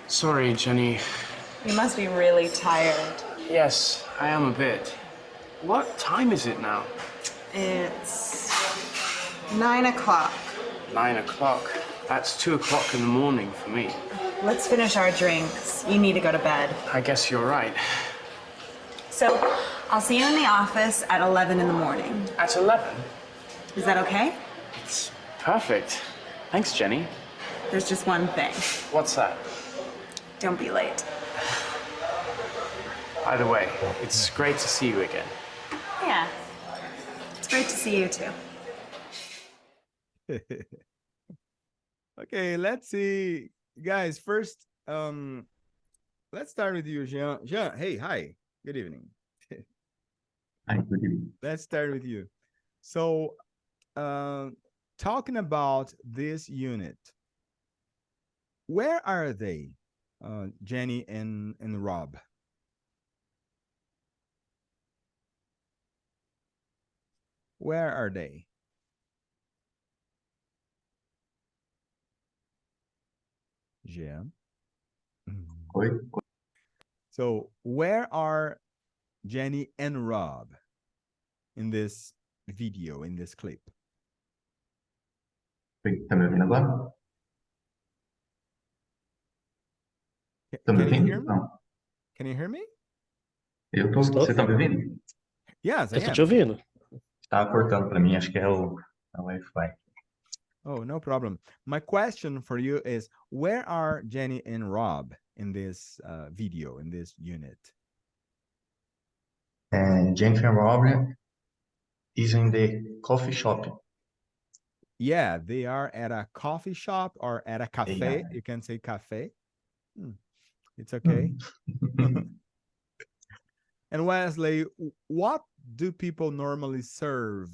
Sorry, Jenny. You must be really tired. Yes, I am a bit. What time is it now? It's 9 o'clock. 9 o'clock. That's 2 o'clock in the morning for me. Let's finish our drinks. You need to go to bed. I guess you're right. So, I'll see you in the office at 11 in the morning. At 11? Is that okay? It's perfect. Thanks, Jenny. There's just one thing. What's that? Don't be late. By the way, it's great to see you again. Yeah. It's great to see you too. Okay, let's see. Guys, first, let's start with you, Jean. Jean, hey, hi. Good evening. Hi, good evening. Let's start with you. So, talking about this unit, where are they, Jenny and Rob? Where are they? Jean? Oi? So, where are Jenny and Rob in this video, in this clip? Oi, tá me ouvindo agora? Tá me Can you ouvindo? hear me? Não. Can you hear me? Eu tô, Estou. você tá me ouvindo? Yes, I Eu estou am. te ouvindo. Tá cortando para mim, acho que é o Wi-Fi. Oh, no problem. My question for you is, where are Jenny and Rob in this video, in this unit? And Jennifer Robre is in the coffee shop. Yeah, they are at a coffee shop or at a cafe. Yeah. You can say cafe. It's okay. And Wesley, what do people normally serve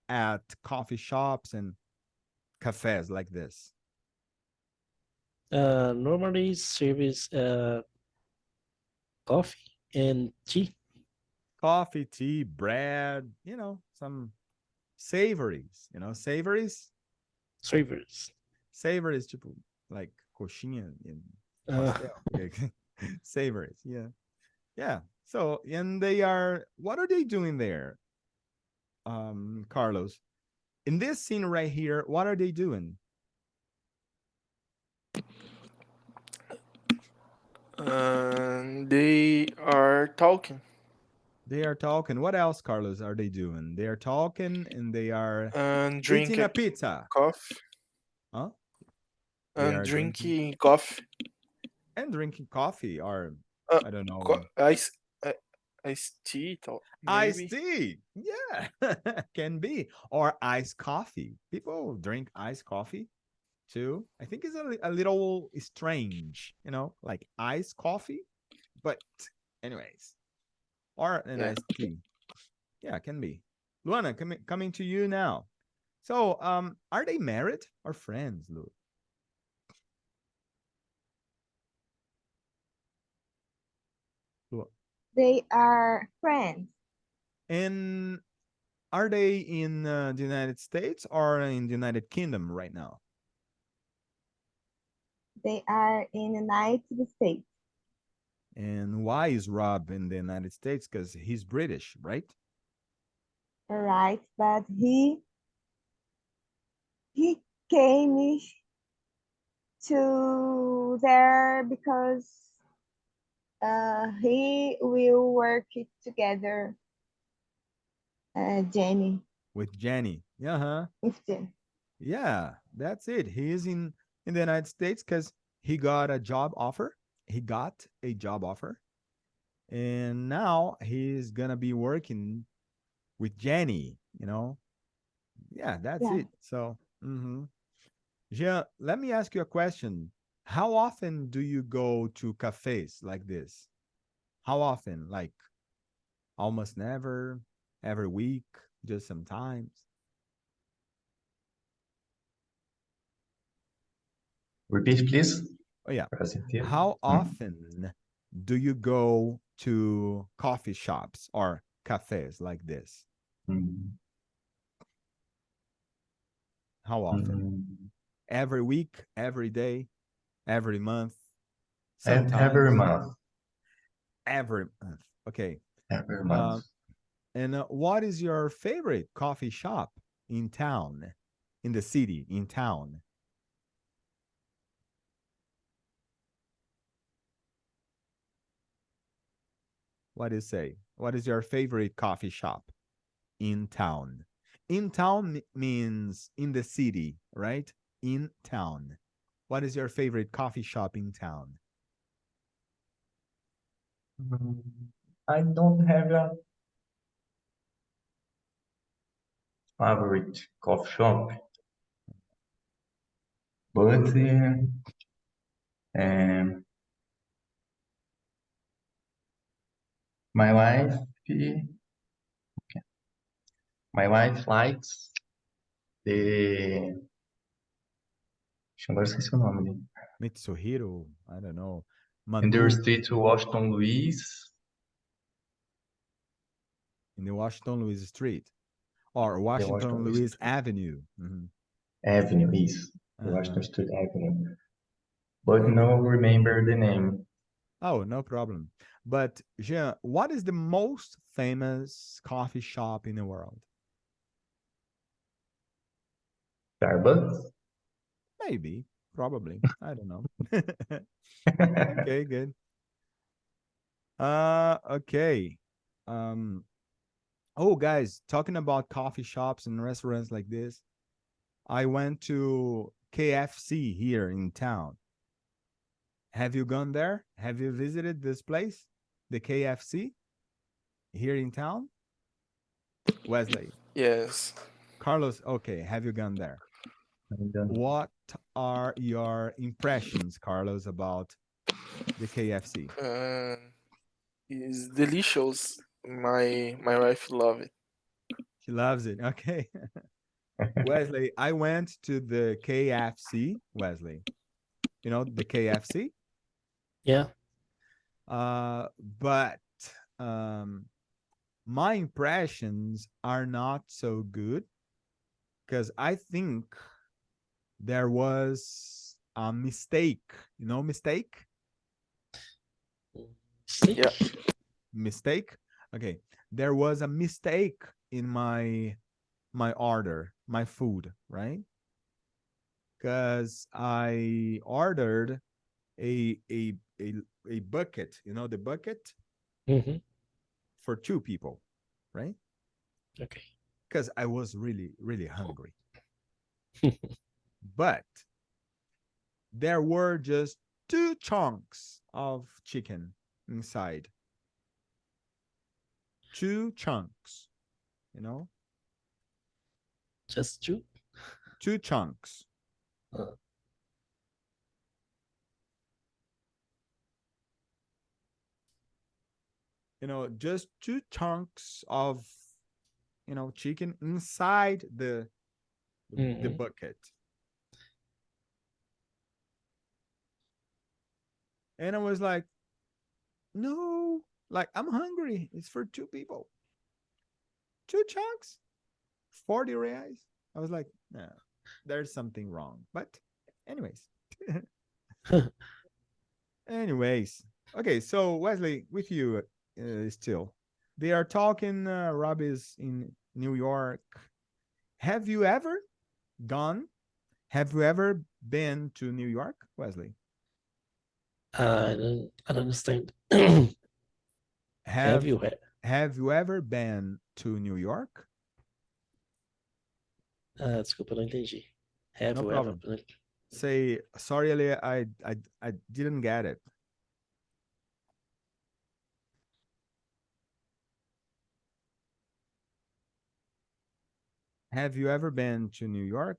at coffee shops and cafes like this? Normally service coffee and tea. Coffee, tea, bread, you know, some savories, savories. Servers. Savories, tipo, like coxinha and pastel. Savories, yeah. Yeah. So, and they are, what are they doing there, Carlos? In this scene right here, what are they doing? They are talking. They are talking. What else, Carlos, are they doing? They are talking and they are eating Drinking a pizza. coffee. Huh? And are drinking coffee. And drinking coffee, or I don't know. Iced tea. Iced tea. Yeah, can be. Or iced coffee. People drink iced coffee too. I think it's a little strange, like iced coffee. But anyways, or an iced tea. Yeah, can be. Luana, coming to you now. So, are they married or friends, Lu? They are friends. And are they in the United States or in the United Kingdom right now? They are in the United States. And why is Rob in the United States? Because he's British, right? Right, but he came to there because he will work together, Jenny. With Jenny. Uh-huh. With Jenny. Yeah, that's it. He is in the United States because he got a job offer. He got a job offer. And now he's going to be working with Jenny, Yeah, that's it. So, Jean, let me ask you a question. How often do you go to cafes like this? How often? Like almost never, every week, just sometimes? Repeat, please. Oh, yeah. How often do you go to coffee shops or cafes like this? How often? Every week, every day, every month, Every sometimes month. every month. Okay. Every month. And what is your favorite coffee shop in town, in the city, in town? What do you say? What is your favorite coffee shop in town? In town means in the city, right? In town. What is your favorite coffee shop in town? I don't have a favorite coffee shop, but um, my wife, my wife likes the. Agora esqueci o nome dele. Mitsuhiro, I don't know. In the Manu, street Washington Luiz in the Washington Louis Street or the Washington Washington Luiz Louis Street Avenue. Mhm. Avenue, isso. The Uh-huh. Washington Street Avenue. But no remember the name. Oh, no problem. But Jean, what is the most famous coffee shop in the world? Starbucks. Maybe, probably. I don't know. Okay, good. Okay. Um, oh guys, talking about coffee shops and restaurants like this, I went to KFC here in town. Have you gone there? Have you visited this place? The KFC here in town? Wesley, Yes. Carlos, okay, have you gone there? What are your impressions, Carlos, about the KFC? It's delicious. My wife love it. She loves it. Okay. Wesley, I went to the KFC, Wesley. You know, the KFC? Yeah. But um, my impressions are not so good because I think there was a mistake. You know, mistake? Steak. Yeah. Mistake? Okay. There was a mistake in my order, my food, right? Because I ordered a a a a bucket, you know, the bucket Mm-hmm. for two people, right? Okay. Because I was really, really hungry. But there were just two chunks of chicken inside. Two chunks, you know, Just two. two chunks. Uh, You know, just two chunks of, you know, chicken inside the mhm. bucket. And I was like, no, like I'm hungry. It's for two people. Two chunks, 40 reais. I was like, no, there's something wrong. But anyways. Anyways. Okay, so Wesley, with you still. They are talking, Rob is in New York. Have you ever gone? Have you ever been to New York, Wesley? I don't understand. Have Have you had? have you ever been to New York? Desculpa, eu não entendi. Have No you ever problem. been? Say sorry, Ali, I didn't get it. Have you ever been to New York?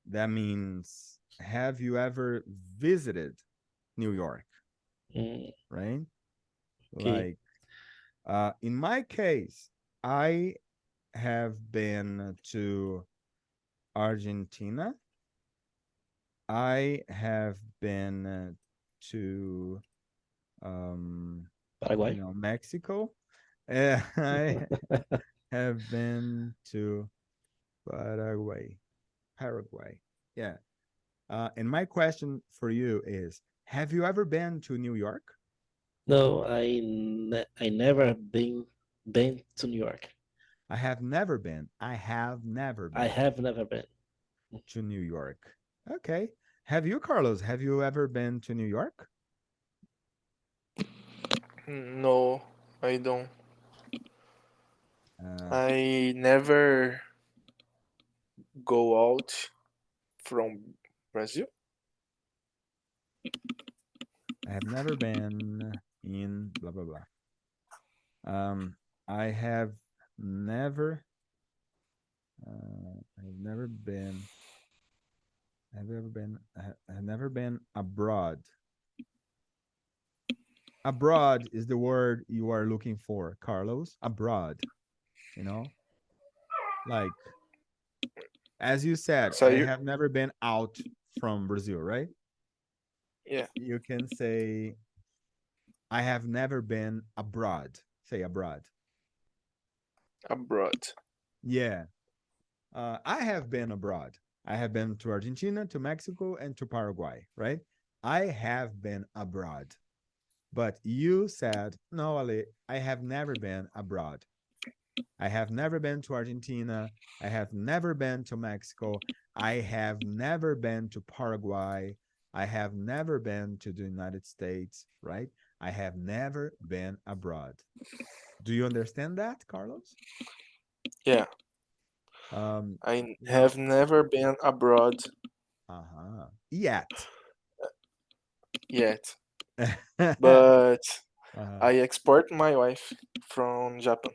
That means have you ever visited New York, Mm, right? okay. Like in my case, I have been to Argentina. I have been to Paraguay. Mexico. I have been to Paraguay. Paraguay. Yeah. And my question for you is, have you ever been to New York? No, I never been to New York. I have never been. I have never I been have never been. to New York. Okay. Have you, Carlos? Have you ever been to New York? No, I don't. Uh, I never go out from Brazil. I have never been in blah blah blah. I have never. I've never been. Have you ever been? I've never been abroad. Abroad is the word you are looking for, Carlos. Abroad, you know, like as you said, So I you, have never been out from Brazil, right? yeah, You can say I have never been abroad. Say abroad. abroad. Yeah. I have been abroad. I have been to Argentina, to Mexico, and to Paraguay, right? I have been abroad. But you said, no, Ali, I have never been abroad. I have never been to Argentina. I have never been to Mexico. I have never been to Paraguay. I have never been to the United States, right? I have never been abroad. Do you understand that, Carlos? Yeah, I Now, have never been abroad yet. yet, uh-huh. but I export my wife from Japan.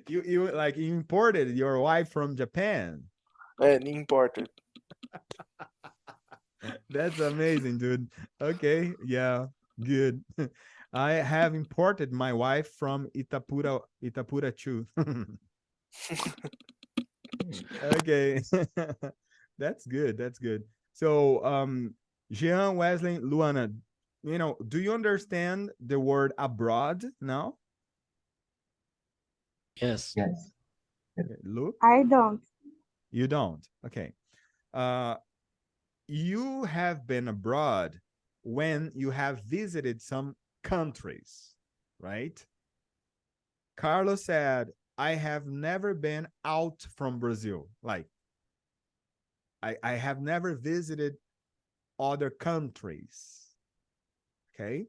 You like you imported your wife from Japan. And imported. That's amazing, dude. Okay, yeah, good. I have imported my wife from Itapura too. Okay. That's good. That's good. So, Jean, Wesley, Luana, do you understand the word abroad now? Yes. Yes. Look, I don't. you don't. Okay. Uh, you have been abroad when you have visited some countries, right? Carlos said, I have never been out from Brazil. Like, I have never visited other countries. Okay.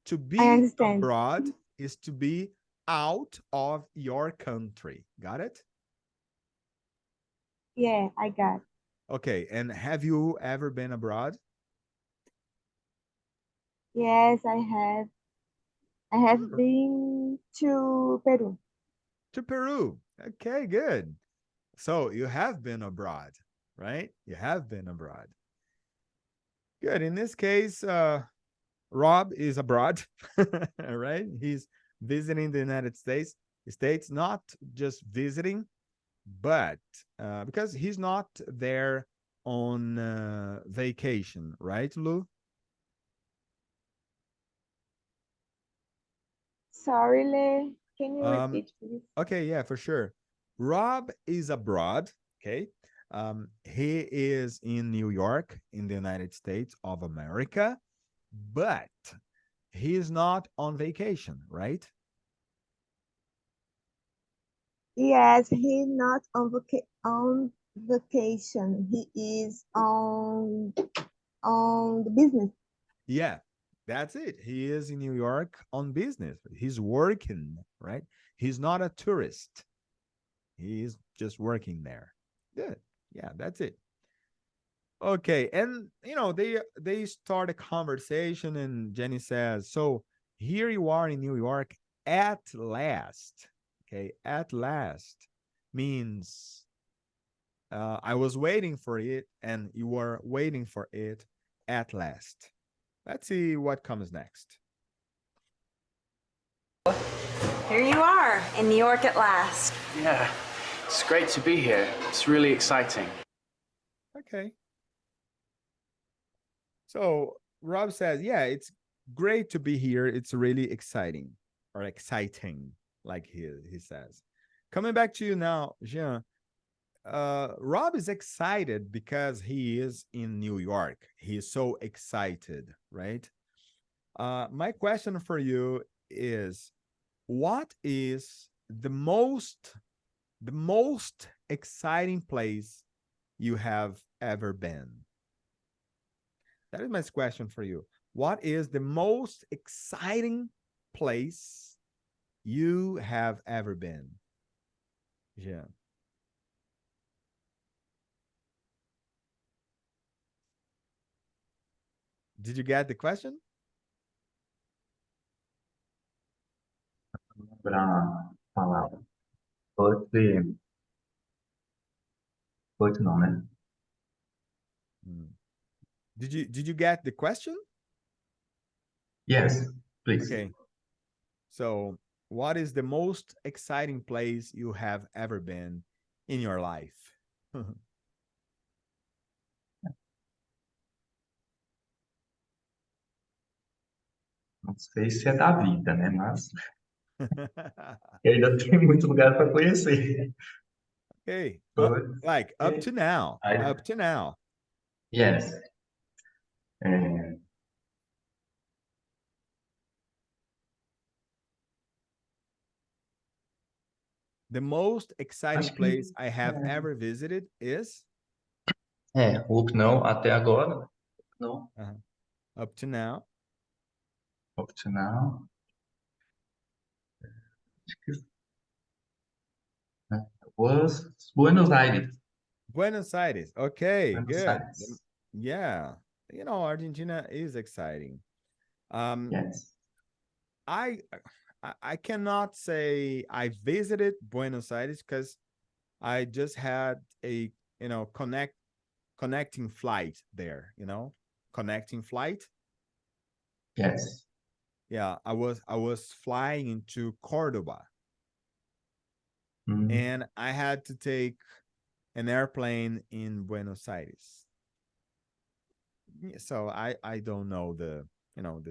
To I be understand. abroad is to be out of your country. Got it? Yeah, I got. Okay. And have you ever been abroad? Yes, I have. I have been to Peru. To Peru. Okay, good. So you have been abroad, right? You have been abroad. Good. In this case, Rob is abroad, right? He's visiting the United States, not just visiting, but because he's not there on vacation, right, Lou? Sorry, Le. Can you Um, repeat, please? okay, yeah, for sure. Rob is abroad. Okay. He is in New York, in the United States of America, but he is not on vacation, right? Yes, he's not on vacation. He is on the business. Yeah, that's it. He is in New York on business. He's working, right? He's not a tourist. He's just working there. Good. Yeah, that's it. Okay, and they start a conversation, and Jenny says, "So here you are in New York at last." Okay, at last means I was waiting for it, and you were waiting for it at last. Let's see what comes next. Here you are in New York at last. Yeah, it's great to be here. It's really exciting. Okay. So Rob says, yeah, it's great to be here. It's really exciting, or exciting, like he says. Coming back to you now, Jean, Rob is excited because he is in New York. He is so excited, right? My question for you is, what is the most exciting place you have ever been? That is my question for you. What is the most exciting place you have ever been? Yeah. Did you get the question? Para falar. Put não, né? Hmm. Did you get the question? Yes, please. Okay. So, what is the most exciting place you have ever been in your life? Não sei se é da vida, né? Mas ainda tem muito lugar para conhecer. Okay. But Like up to now. I, Up to now. yes. É, The most exciting acho que place I have ever visited is up não, até agora. Não, up to now. up to now. Acho que was Buenos Aires. Buenos Aires. Okay, Buenos good. Aires. Yeah. Argentina is exciting. Um, Yes. I cannot say I visited Buenos Aires because I just had a connecting flight there. Connecting flight. Yes. Yeah, I was flying into Cordoba, Mm, and I had to take an airplane in Buenos Aires. So I don't know the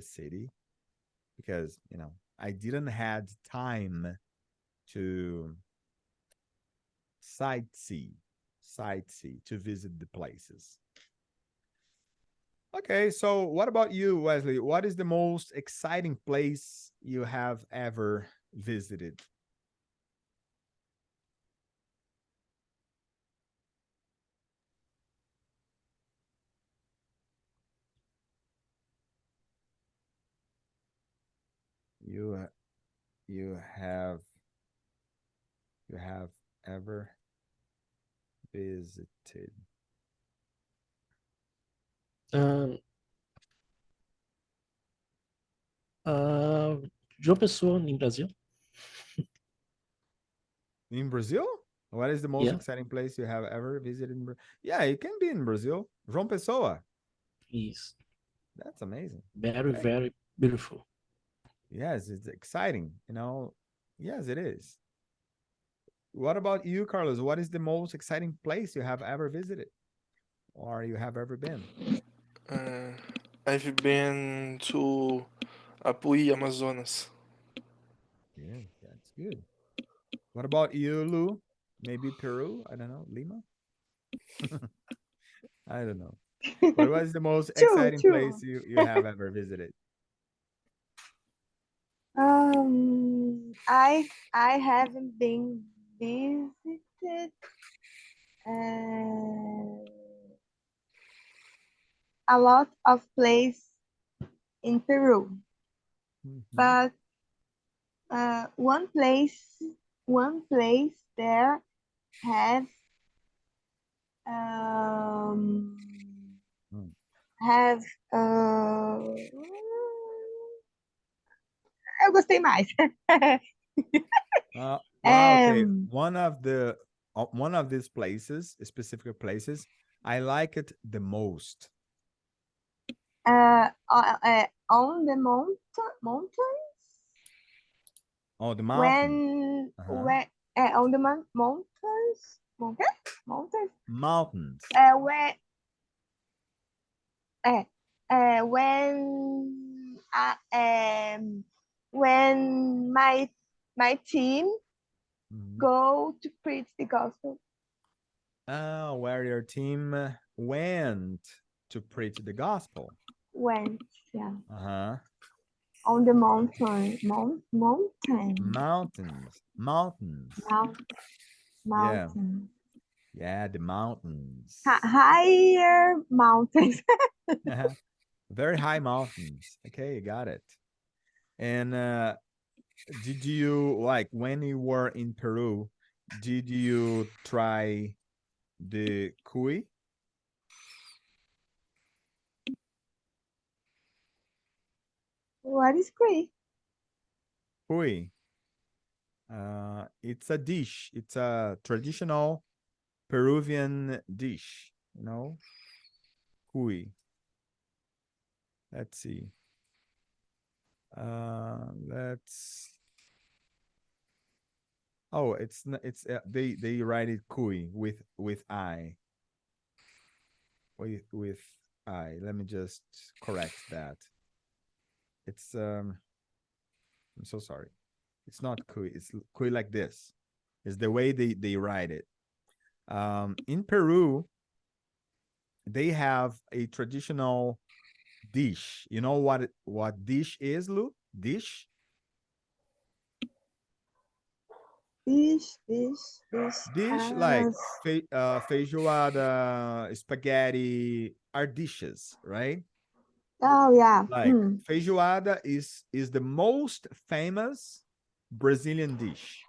city because I didn't had time to sightsee to visit the places. Okay, so what about you, Wesley? What is the most exciting place you have ever visited? You you have you have ever visited? Um, João Pessoa em Brasil. In Brazil? What is the most Yeah. exciting place you have ever visited Yeah, you can be in Brazil. João Pessoa. Is That's amazing. very, Okay. very beautiful. Yes, it's exciting. Yes, it is. What about you, Carlos? What is the most exciting place you have ever visited or you have ever been? I've been to Apuí, Amazonas. Yeah, that's good. What about you, Lou? Maybe Peru? I don't know. Lima? I don't know. What was the most Two, exciting two. place you have ever visited? I haven't been visited uh, a lot of place in Peru, Mhm. but one place there has um, Mm. have eu gostei mais. Well, okay. um, One of these places, specific places, I like it the most. on the mountains Oh, the mountain. when on the mountains Mountains. when uh, when my team Mhm. go to preach the gospel. Where your team went to preach the gospel. Went, yeah. Uh-huh. On the mountain. Mountain. Mountains. Mountains. Mount, Yeah. mountain. Yeah, the mountains. Higher mountains. Very high mountains. Okay, you got it. And did you, like, when you were in Peru, did you try the cuy? What is great? Cuy. It's a dish. It's a traditional Peruvian dish, you know? Cuy. Let's see. Let's. Oh, it's they write it cuy with I. With I. Let me just correct that. It's I'm so sorry. It's not cuy. It's cuy like this. It's the way they write it. In Peru, they have a traditional dish. You know what dish is, Lu? Dish? This Dish like has. feijoada, spaghetti are dishes, right? Oh, yeah. Like feijoada is the most famous Brazilian dish,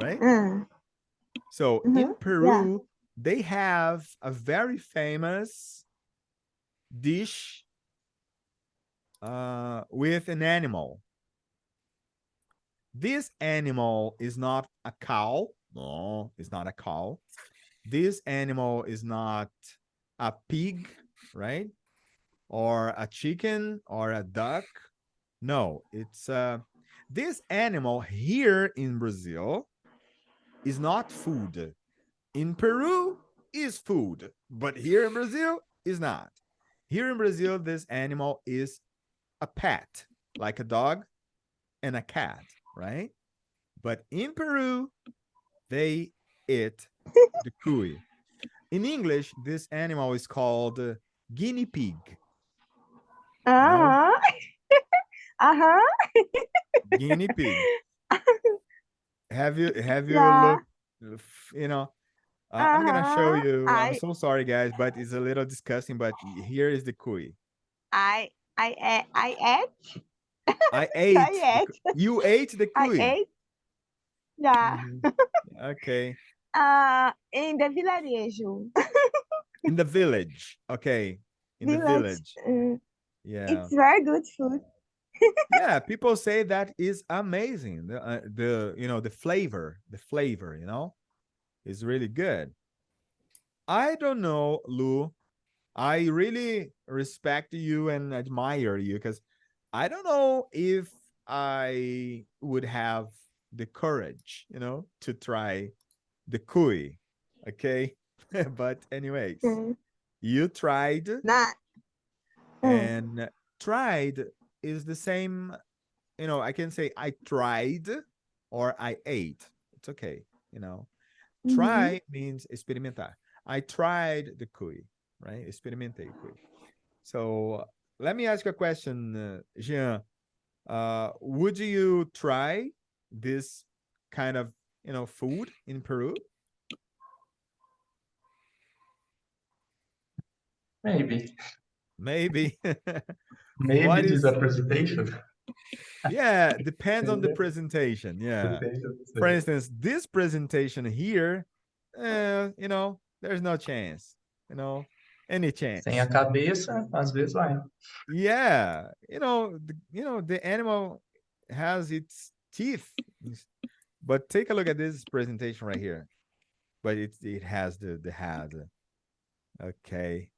right? So in Yeah. Peru, they have a very famous dish with an animal. This animal is not a cow. No, it's not a cow. This animal is not a pig, right? Or a chicken or a duck. No, it's this animal here in Brazil is not food. In Peru is food, but here in Brazil is not. Here in Brazil, this animal is a pet, like a dog and a cat, right? But in Peru, they eat the cuy. In English, this animal is called guinea pig. You know, Uh-huh. Uh-huh. guinea pig. Have you Yeah. looked? You know, I'm gonna show Uh-huh. you. I'm so sorry, guys, but it's a little disgusting. But here is the cuy. I ate. I I ate. ate. You ate the I cuy. ate. Yeah. Mhm. Okay. In the villarejo. In the village. Okay. In the Village. village. Yeah. It's very good food. Yeah, people say that is amazing. The the flavor, is really good. I don't know, Lou. I really respect you and admire you because I don't know if I would have the courage, to try the cuy. Okay. But anyways, Mm. you tried, Nah. Mm. and tried is the same. I can say I tried or I ate. It's okay. Mm-hmm. Try means experimentar. I tried the cuy, right? Experimentei cuy. So let me ask you a question, Jean. Would you try this kind of food in Peru? Maybe. Maybe. Maybe What it is is? a presentation. Yeah, depends on the presentation. Yeah. For instance, this presentation here, there's no chance. Any Sem a chance. cabeça, às vezes vai. Yeah, the animal has its teeth, but take a look at this presentation right here. But it has the head. Okay,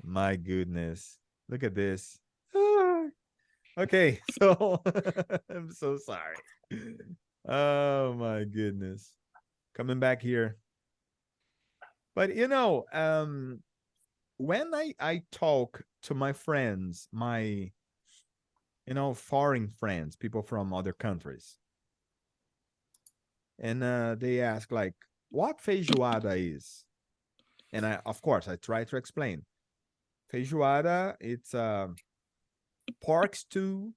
my goodness, look at this. Okay, so I'm so sorry. Oh my goodness, coming back here. But when I talk to my friends, my foreign friends, people from other countries, and they ask like, what feijoada is. And of course, I try to explain. Feijoada, it's pork stew,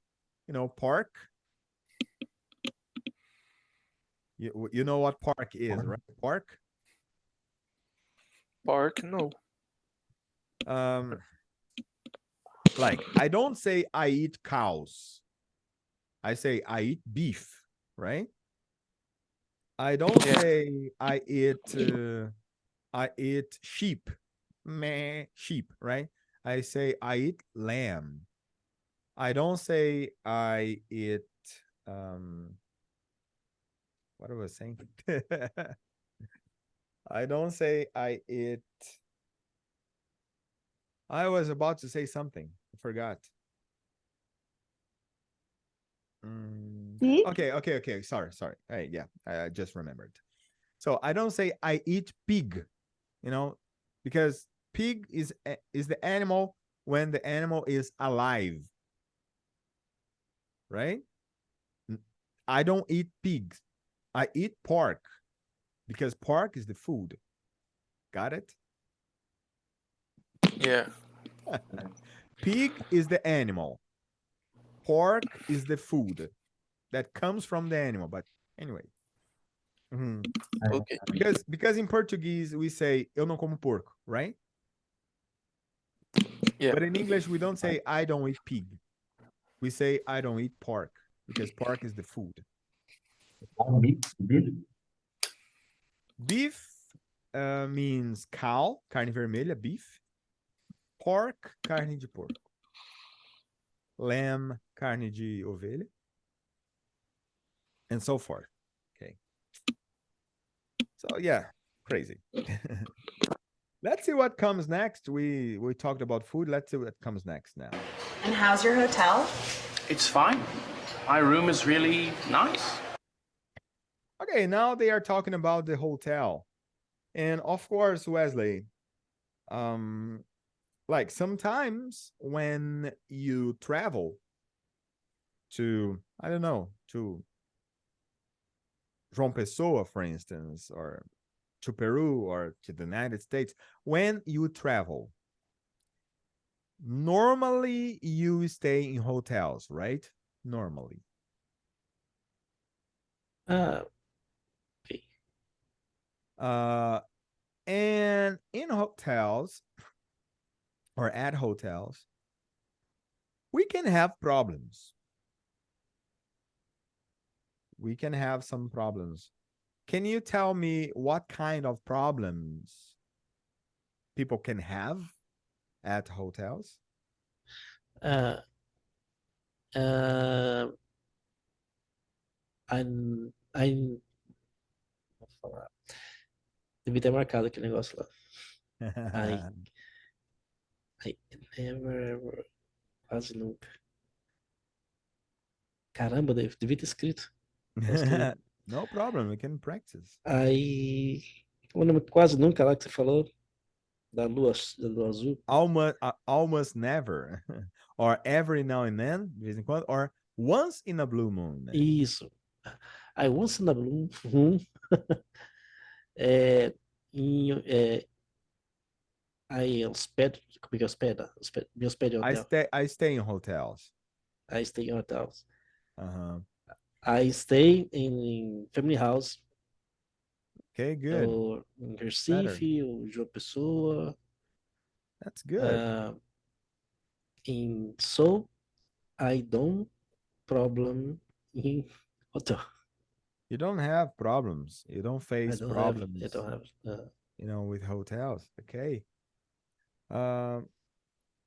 pork. You know what pork is, right? Pork. Pork, no. Like, I don't say I eat cows. I say I eat beef, right? I don't say I eat sheep. Meh, sheep, right? I say I eat lamb. I don't say I eat what was I saying? I don't say I eat. I was about to say something. I forgot. Beef? Okay. Sorry. Hey, yeah, I just remembered. So I don't say I eat pig, because pig is the animal when the animal is alive, right? I don't eat pigs. I eat pork because pork is the food. Got it? Yeah. Pig is the animal. Pork is the food that comes from the animal. But anyway. Okay. Because in Portuguese we say eu não como porco, right? Yeah. But in English we don't say I don't eat pig. We say I don't eat pork because pork is the food. Beef? Beef means cow, carne vermelha, beef. Pork, carne de porco. Lamb, carne de ovelha. And so forth. Okay. So yeah, crazy. Let's see what comes next. We talked about food. Let's see what comes next now. And how's your hotel? It's fine. My room is really nice. Okay, now they are talking about the hotel. And of course, Wesley, like sometimes when you travel to, I don't know, to João Pessoa, for instance, or to Peru or to the United States, when you travel, normally you stay in hotels, right? Normally. Okay. And in hotels or at hotels, we can have problems. We can have some problems. Can you tell me what kind of problems people can have at hotels? Uh, uh, I vou falar. Devia ter marcado aquele negócio lá. I never, ever, quase nunca. Caramba, devia ter escrito. No problem, we can practice. Aí, quase nunca lá que você falou, da lua azul. Almost never. Or every now and then, de vez em quando, or once in a blue moon. Isso. I once in a blue moon. Aí hospedo, como é que hospeda? Me hospedo em hotel. I stay in hotels. I stay in hotels. Uh-huh. I stay in family house. Okay, good. Ou em Recife, ou João Pessoa. That's good. So I don't problem in hotel. You don't have problems. You don't face problems. I don't have. With hotels. Okay.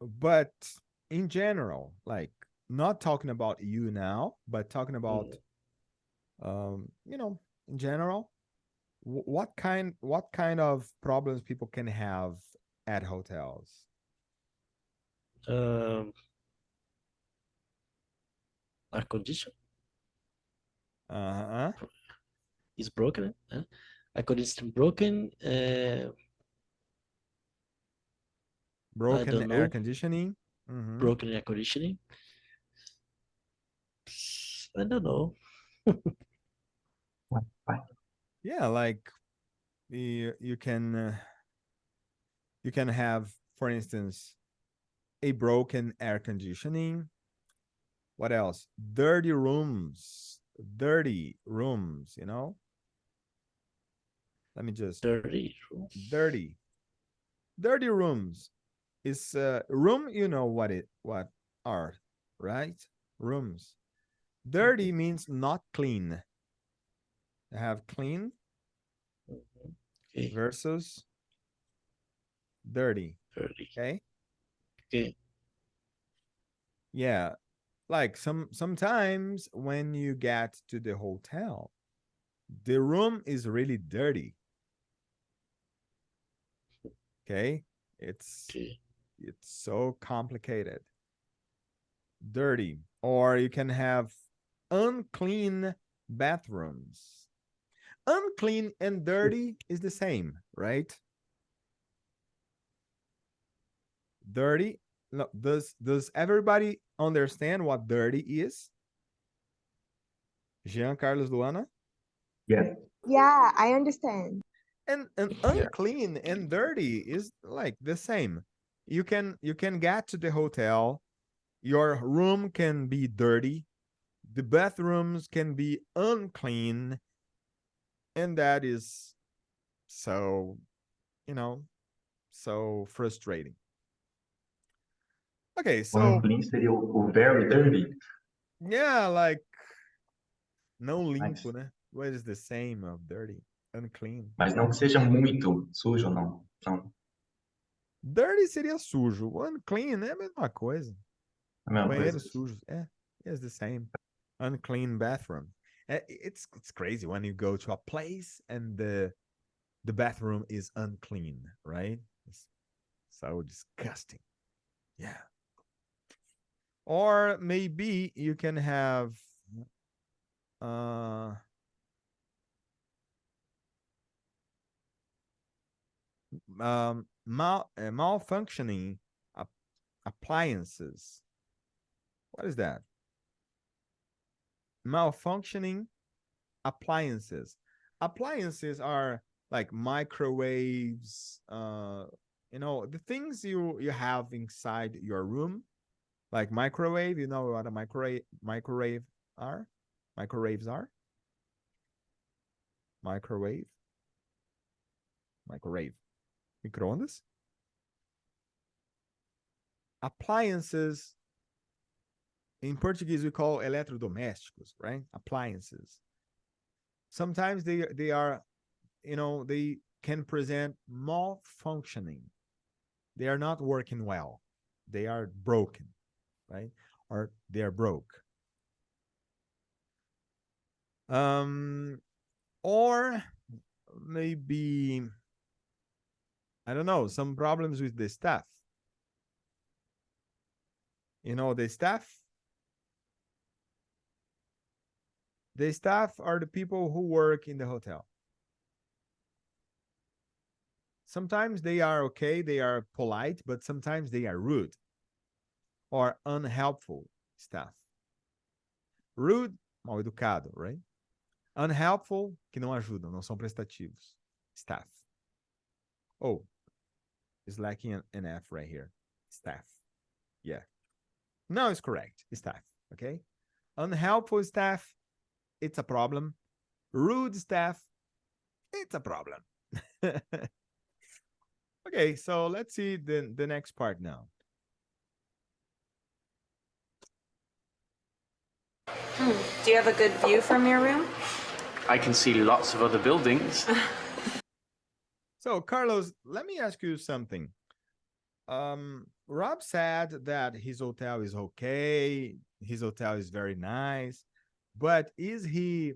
But in general, like not talking about you now, but talking about, in general, what kind of problems people can have at hotels? Air condition Uh-huh. is broken. Air condition broken. Broken air conditioning. Broken air conditioning. I don't know. Yeah, like you can have, for instance, a broken air conditioning. What else? Dirty rooms. Dirty rooms, you know? Let me just Dirty. dirty. Dirty rooms is room, you know what are, right? Rooms. Dirty means not clean. I have clean Okay. versus dirty. Dirty. Okay. Okay. Yeah. Like sometimes when you get to the hotel, the room is really dirty. Okay. Okay. It's so complicated. Dirty. Or you can have unclean bathrooms. Unclean and dirty is the same, right? Dirty. No, does everybody understand what dirty is? Jean Carlos Luana? Yeah. Yeah, I understand. And unclean and dirty is like the same. You can get to the hotel, your room can be dirty, the bathrooms can be unclean, and that is so, you know, so frustrating. Okay, O so unclean seria o very dirty. yeah, like não Mas, limpo, né? What is the same of dirty? Unclean. mas não que seja muito sujo, não. Não, Dirty seria sujo. Unclean é a mesma coisa. é a mesma coisa. Banheiros sujos. É, it's the same. Unclean bathroom. It's crazy when you go to a place and the bathroom is unclean, right? It's so disgusting. Yeah. Or maybe you can have malfunctioning appliances. What is that? Malfunctioning appliances. Appliances are like microwaves, you know, the things you have inside your room, like microwave. You know what a microwave are? Microwaves are? Microwave. Microondas. Appliances, in Portuguese we call eletrodomésticos, right? Appliances. Sometimes they are, you know, they can present malfunctioning. They are not working well. They are broken, right? Or they are broke. Or maybe, I don't know, some problems with the staff. You know, the staff are the people who work in the hotel. Sometimes they are okay, they are polite, but sometimes they are rude or unhelpful staff. Rude, mal educado, right? Unhelpful, que não ajudam, não são prestativos. Staff. Oh, it's lacking an F right here. Staff. Yeah. No, it's correct. Staff. Okay. Unhelpful staff, it's a problem. Rude staff, it's a problem. Okay, so let's see the next part now. Do you have a good view from your room? I can see lots of other buildings. So, Carlos, let me ask you something. Rob said that his hotel is okay, his hotel is very nice, but is he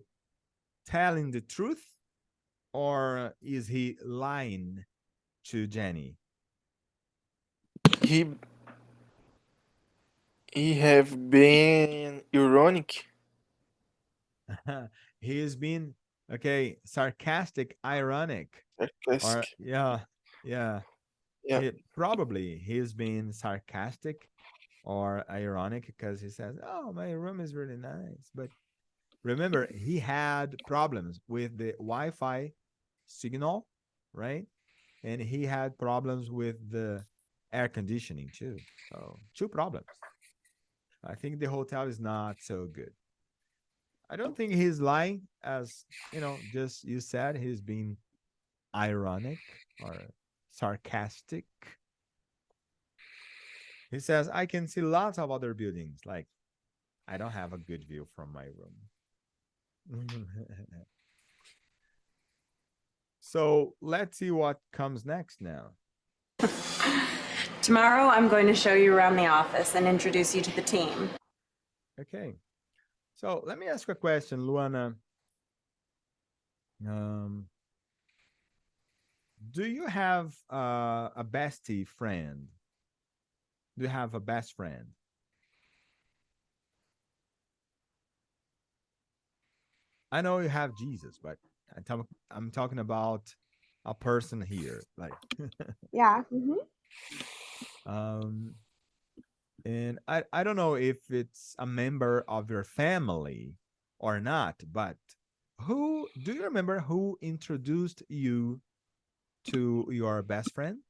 telling the truth or is he lying to Jenny? He have been ironic. He has been, okay, sarcastic, ironic. Or Sarcastic. yeah. Yeah. Probably he's been sarcastic or ironic because he says, "Oh, my room is really nice." But remember, he had problems with the Wi-Fi signal right? And he had problems with the air conditioning too. So two problems. I think the hotel is not so good. I don't think he's lying, as just you said, he's being ironic or sarcastic. He says, I can see lots of other buildings. Like, I don't have a good view from my room. So let's see what comes next now. Tomorrow, I'm going to show you around the office and introduce you to the team. Okay. So let me ask you a question, Luana. Do you have a bestie friend? Do you have a best friend? I know you have Jesus, but I'm talking about a person here. Like, Yeah. and I don't know if it's a member of your family or not, but who do you remember who introduced you to your best friend,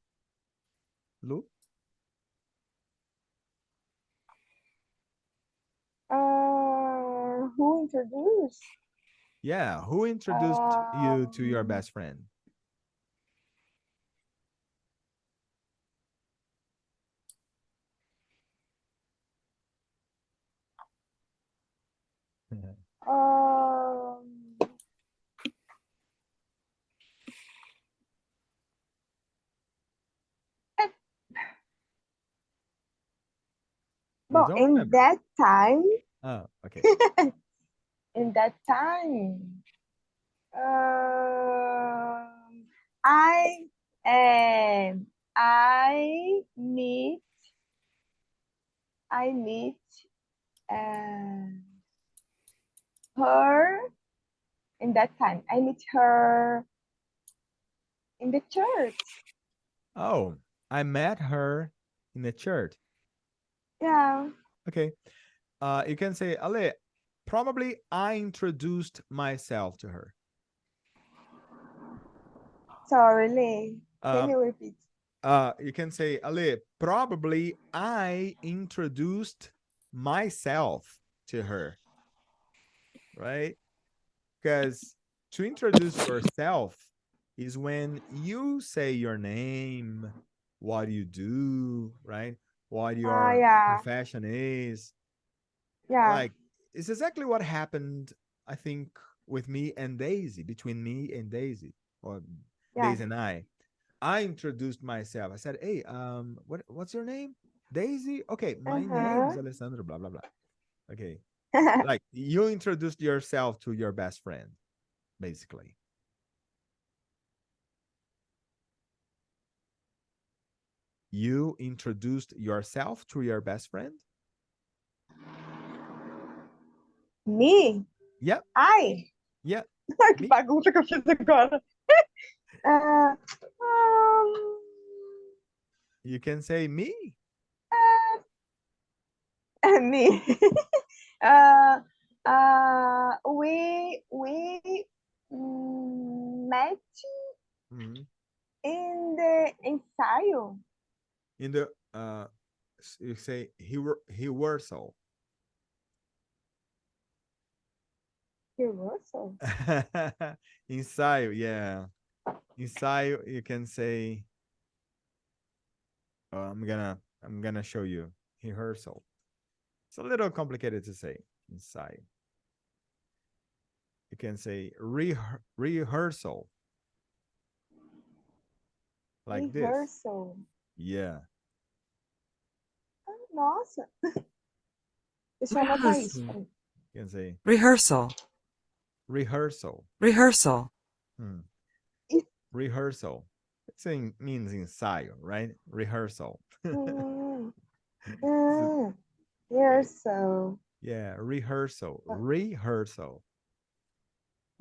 Lu? Who introduced? Yeah, who introduced you to your best friend? Um, You well, don't in remember? that time, Oh, okay. in that time, I um I meet uh, her in that time. I meet her in the church. Oh, I met her in the church. Yeah. Okay. You can say, Ale, probably I introduced myself to her. Sorry, Lee. Can Um, you repeat? you can say, Ale, probably I introduced myself to her, right? Because to introduce yourself is when you say your name, what you do, right? What your Yeah, profession is. yeah, Like, it's exactly what happened, I think, with me and Daisy, between me and Daisy, or yeah. Daisy and I introduced myself. I said, "Hey, what's your name? Daisy? Okay, my name is Uh-huh. Alessandro, blah blah blah." Okay. Like, you introduced yourself to your best friend, basically. You introduced yourself to your best friend? Me? Yep. I? Yeah. Que Me. bagunça que eu fiz agora. Uh, um, You can say me. me. uh, we met Mhm. in the ensayo. In the you say rehearsal. Rehearsal? Ensayo, yeah. Ensayo, you can say, I'm gonna show you rehearsal. It's a little complicated to say. Ensayo. You can say rehearsal, like this. Rehearsal. Yeah. Nossa. Deixa eu anotar isso. Rehearsal. Peraí. You can say Rehearsal. rehearsal. Rehearsal. Hmm. E- Rehearsal. It means ensayo, right? Rehearsal. Hum, So, okay. rehearsal. Yeah, rehearsal. Uh, Rehearsal.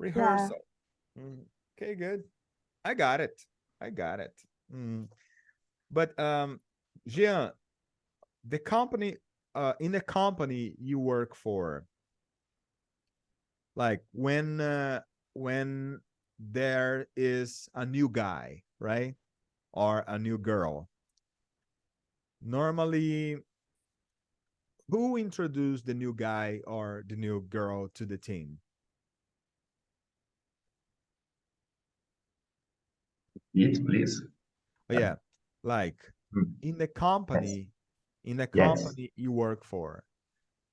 Yeah. Rehearsal. Okay, good. I got it. I got it. But Jean, the company, in the company you work for, like when there is a new guy, right? Or a new girl. Normally, who introduced the new guy or the new girl to the team? It, please. Oh, yeah, like Hmm. in the Yes. company, Yes. you work for,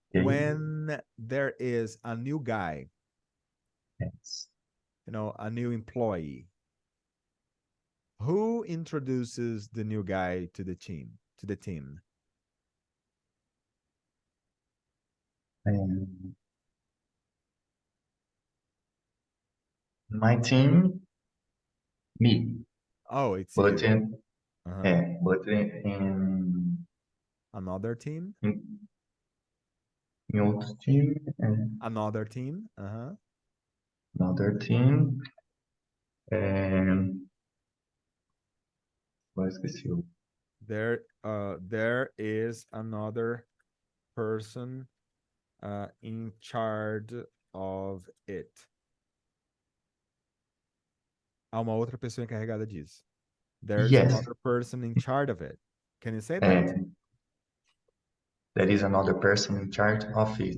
Okay. when there is a new guy, Yes. a new employee, who introduces the new guy to the team? Um, my team, me. Oh, it's But you. in, Uh-huh. but in, Another team? in, in outro time, Another team? Uh-huh. another team, agora esqueci o. There is another person in charge of it. Há uma outra pessoa encarregada disso. There's Yes, another person in charge of it. Can you say that? there is another person in charge of it.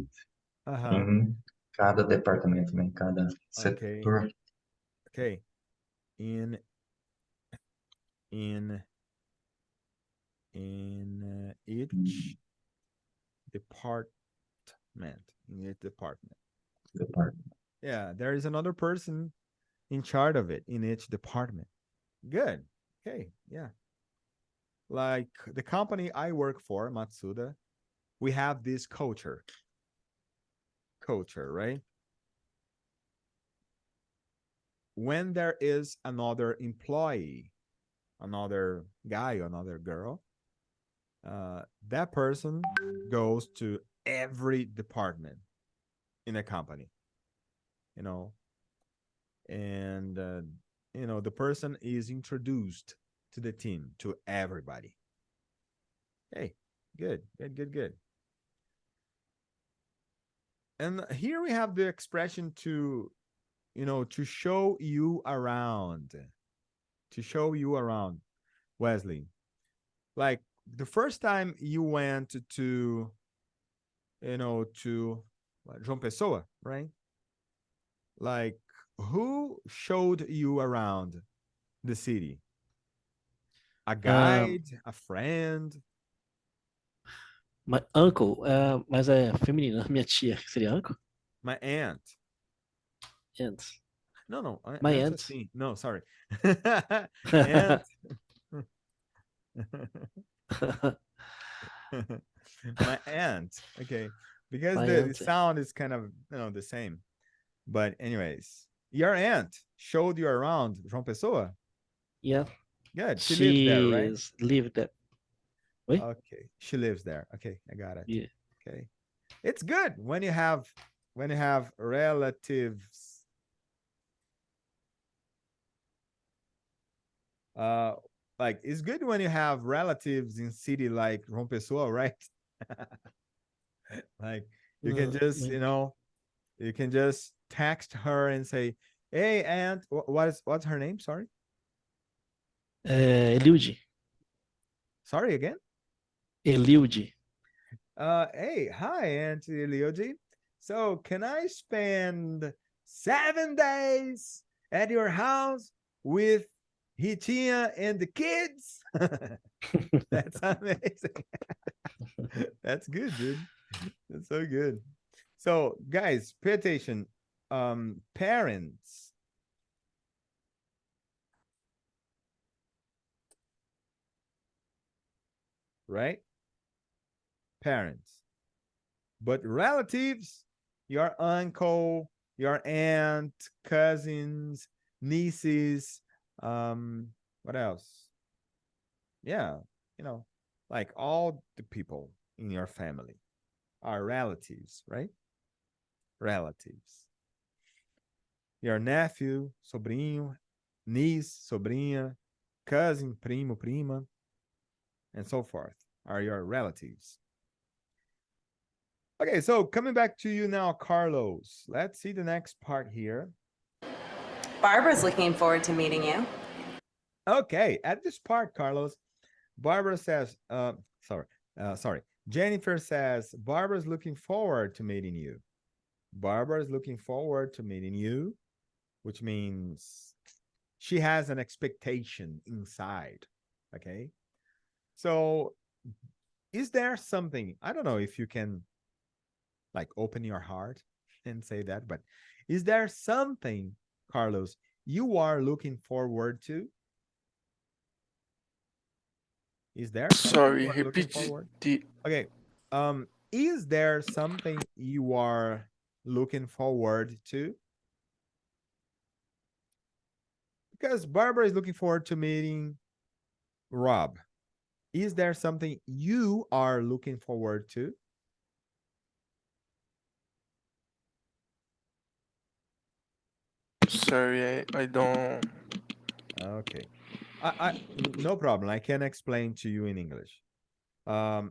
Uh-huh. Em cada departamento, né? Em cada Okay. setor. Okay. In each department. In each department. Department. Yeah, there is another person in charge of it in each department. Good. Okay. Yeah. Like the company I work for, Matsuda, we have this culture, right? When there is another employee, another guy, another girl, that person goes to every department in a company, you know, and the person is introduced to the team, to everybody. Hey, good. And here we have the expression to show you around. To show you around, Wesley. Like the first time you went to João Pessoa, right? Like who showed you around the city? A guide, a friend? My uncle, mas é feminina, minha tia, que seria uncle? My aunt. Aunt. No, My aunt aunt. assim. No, sorry. Aunt. My aunt. Okay. Because My the aunt. sound is kind of, the same. But anyways, your aunt showed you around João Pessoa? Yeah. Good. She lives there, right? Lived there. Oi? Okay. She lives there. Okay, I got it. Yeah. Okay. It's good when you have relatives. Like it's good when you have relatives in city like João Pessoa, right? Like you can just, you can just text her and say, "Hey, aunt, what's her name? Sorry, Eliud. sorry again." Eliud. Hey, hi, Aunt Eliodi. So can I spend 7 days at your house with Hitia and the kids? That's amazing. That's good, dude. That's so good. So, guys, pay attention. Parents. Right? Parents. But relatives, your uncle, your aunt, cousins, nieces, what else? Yeah, like all the people in your family are relatives, right? Relatives. Your nephew, sobrinho, niece, sobrinha, cousin, primo, prima, and so forth are your relatives. Okay, so coming back to you now, Carlos. Let's see the next part here. Barbara's looking forward to meeting you. Okay, at this part, Carlos, Barbara says, sorry. Jennifer says, Barbara's looking forward to meeting you. Barbara's looking forward to meeting you, which means she has an expectation inside. Okay. So is there something, I don't know if you can like open your heart and say that, but is there something, Carlos, you are looking forward to? Is there something Sorry, you are looking repeat forward? the. Okay. Is there something you are looking forward to? Because Barbara is looking forward to meeting Rob. Is there something you are looking forward to? Sorry, I don't. Okay. No problem. I can explain to you in English.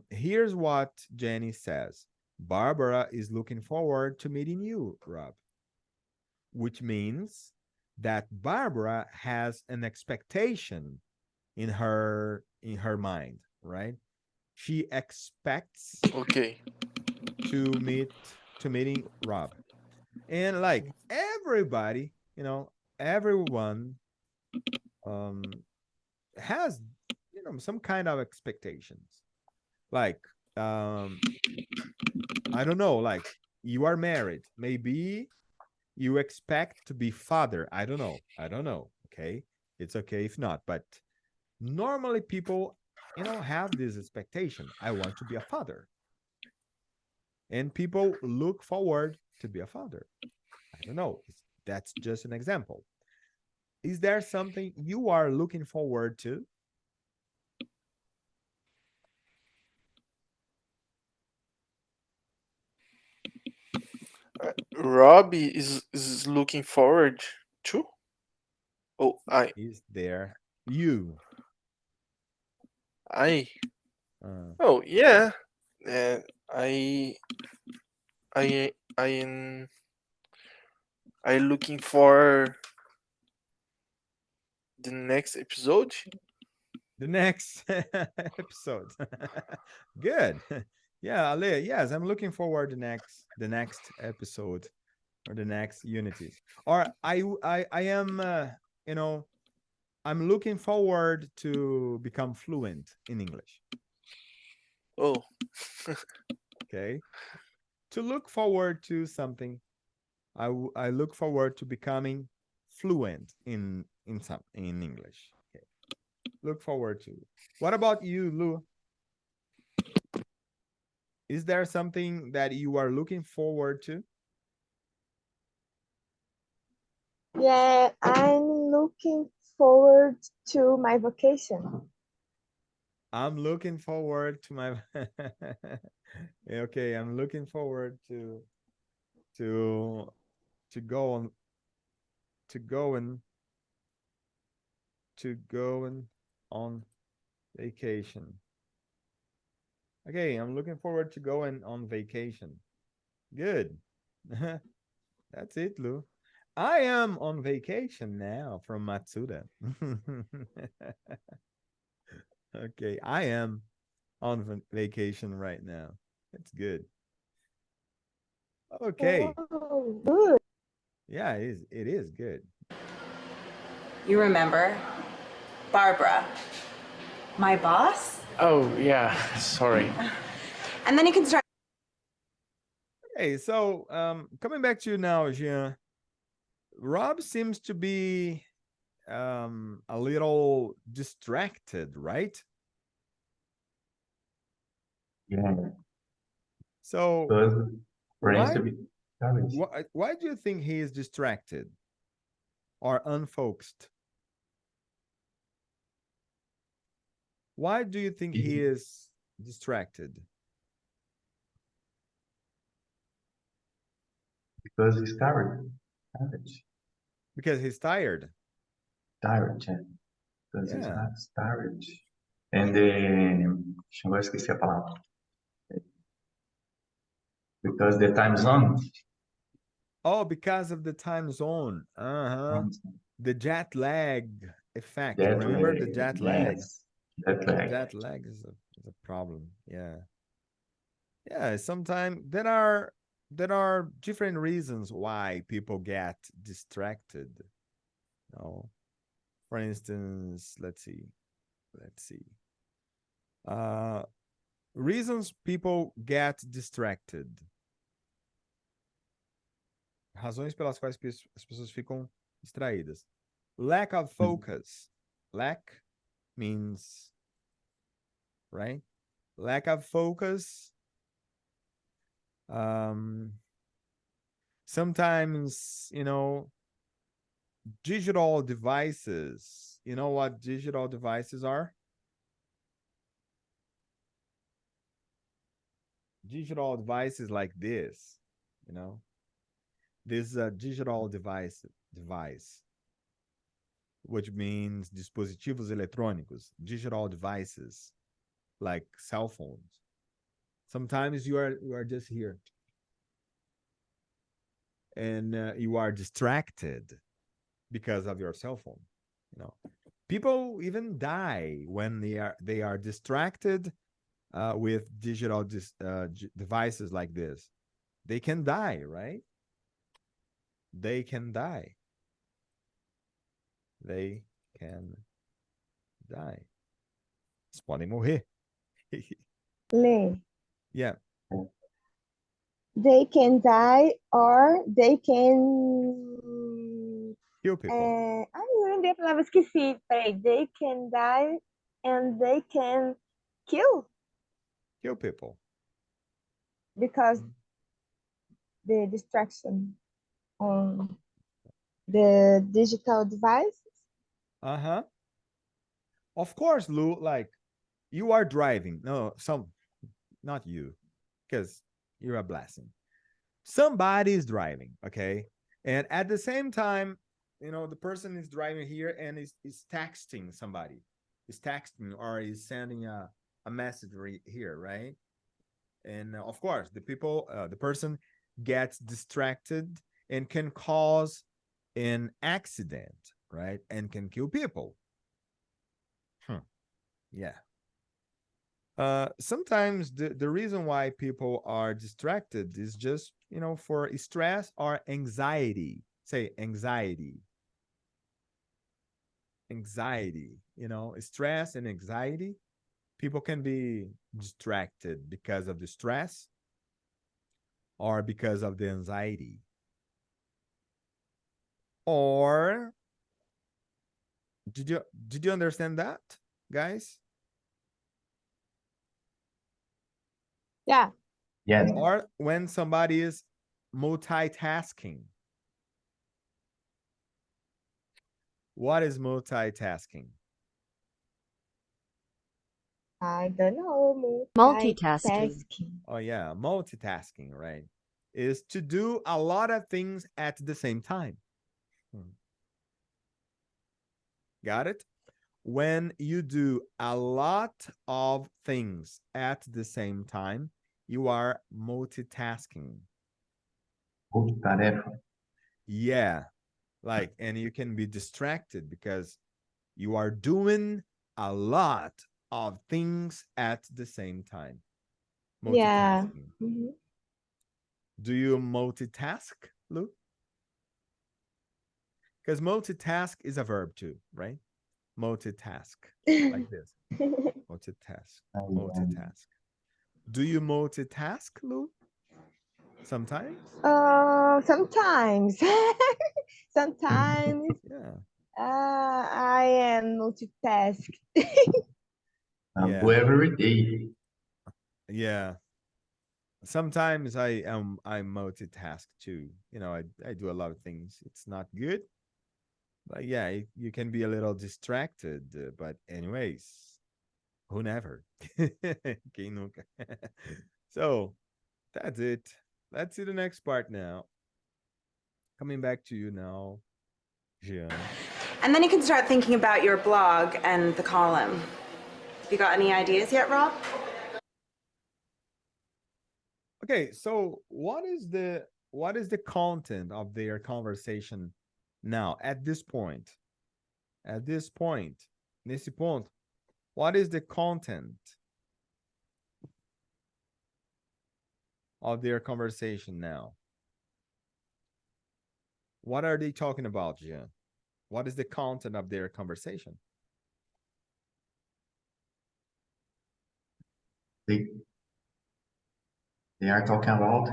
Here's what Jenny says. Barbara is looking forward to meeting you, Rob. Which means that Barbara has an expectation in her mind, right? She expects Okay. to meeting Rob. And like everybody, everyone has some kind of expectations. Like I don't know, like you are married. Maybe you expect to be father. I don't know. Okay. It's okay if not, but normally people, have this expectation. I want to be a father. And people look forward to be a father. I don't know. That's just an example. Is there something you are looking forward to? Robbie is looking forward to. Oh, Is there you? I. Uh, Oh yeah. Uh, I I am I looking for the next episode. the next episode. Good. Yeah, Ale, yes, I'm looking forward to the next episode or the next unities. Or I am I'm looking forward to become fluent in English. Oh, Okay. To look forward to something, I look forward to becoming fluent in English. Okay. Look forward to. What about you, Lou? Is there something that you are looking forward to? Yeah, I'm looking forward to my vacation. I'm looking forward to my okay, I'm looking forward to to go on to going to going on vacation. Okay, I'm looking forward to going on vacation. Good. That's it, Lou. I am on vacation now from Matsuda. Okay, I am on vacation right now. It's good. Okay. Oh, good. Yeah, it is good. You remember? Barbara, my boss? Oh, yeah, sorry. And then you can start. Okay, so coming back to you now, Jean. Rob seems to be a little distracted, right? Yeah, So because for why instance, courage. why do you think he is distracted or unfocused? Why do you think he is distracted? Because he's tired. Courage. Because he's tired. Tired, yeah. Because he's Yeah. not tired. And agora eu esqueci a palavra. Because the time zone. Oh, because of the time zone. Uh-huh. The jet lag effect. Jet Remember the lag, jet lag? yes, jet lag. Jet lag is a problem. Yeah. Yeah, sometimes there are different reasons why people get distracted. For instance, let's see. Uh, reasons people get distracted. Razões pelas quais as pessoas ficam distraídas. Lack of focus. Lack means, right? Lack of focus. Sometimes, digital devices. You know what digital devices are? Digital devices like this, this is a digital device, which means dispositivos eletrônicos, digital devices like cell phones. Sometimes you are just here and you are distracted because of your cell phone. People even die when they are distracted with digital devices like this. They can die, right? They can die. They can die. Eles podem morrer. Lê. Yeah. They can die or they can. Kill people. Ai, não lembrei a palavra, esqueci. Peraí. They can die and they can kill Kill people. because the distraction on the digital devices. Uh-huh. Of course, Lou, like you are driving. No, not you, because you're a blessing. Somebody is driving, okay? And at the same time, the person is driving here and is texting somebody. Is texting or is sending a message here, right? And of course, the person gets distracted and can cause an accident, right? And can kill people. Yeah. Sometimes the reason why people are distracted is just, for stress or anxiety. Say anxiety. Anxiety, stress and anxiety. People can be distracted because of the stress or because of the anxiety. Or did you understand that, guys? Yeah. Yes, Or when somebody is multitasking. What is multitasking? I don't know. Multitasking. Oh yeah, multitasking, right? Is to do a lot of things at the same time. Got it? When you do a lot of things at the same time, you are multitasking. multitarefa. Yeah. And you can be distracted because you are doing a lot of things at the same time. Yeah. Multitasking. Do you multitask, Lou? Because multitask is a verb too, right? Multitask, like this. Multitask. Do you multitask, Lou? Sometimes? Sometimes. Sometimes Yeah. I am multitask. Yeah. Every day. Yeah. Sometimes I multitask too. I do a lot of things. It's not good. But yeah, you can be a little distracted. But anyways, who never? Quem nunca? So that's it. Let's see the next part now. Coming back to you now, Jean. And then you can start thinking about your blog and the column. Have you got any ideas yet, Rob? Okay, so what is the content of their conversation Now, at this point, nesse ponto, what is the content of their conversation now? What are they talking about, Jean? What is the content of their conversation? They are talking about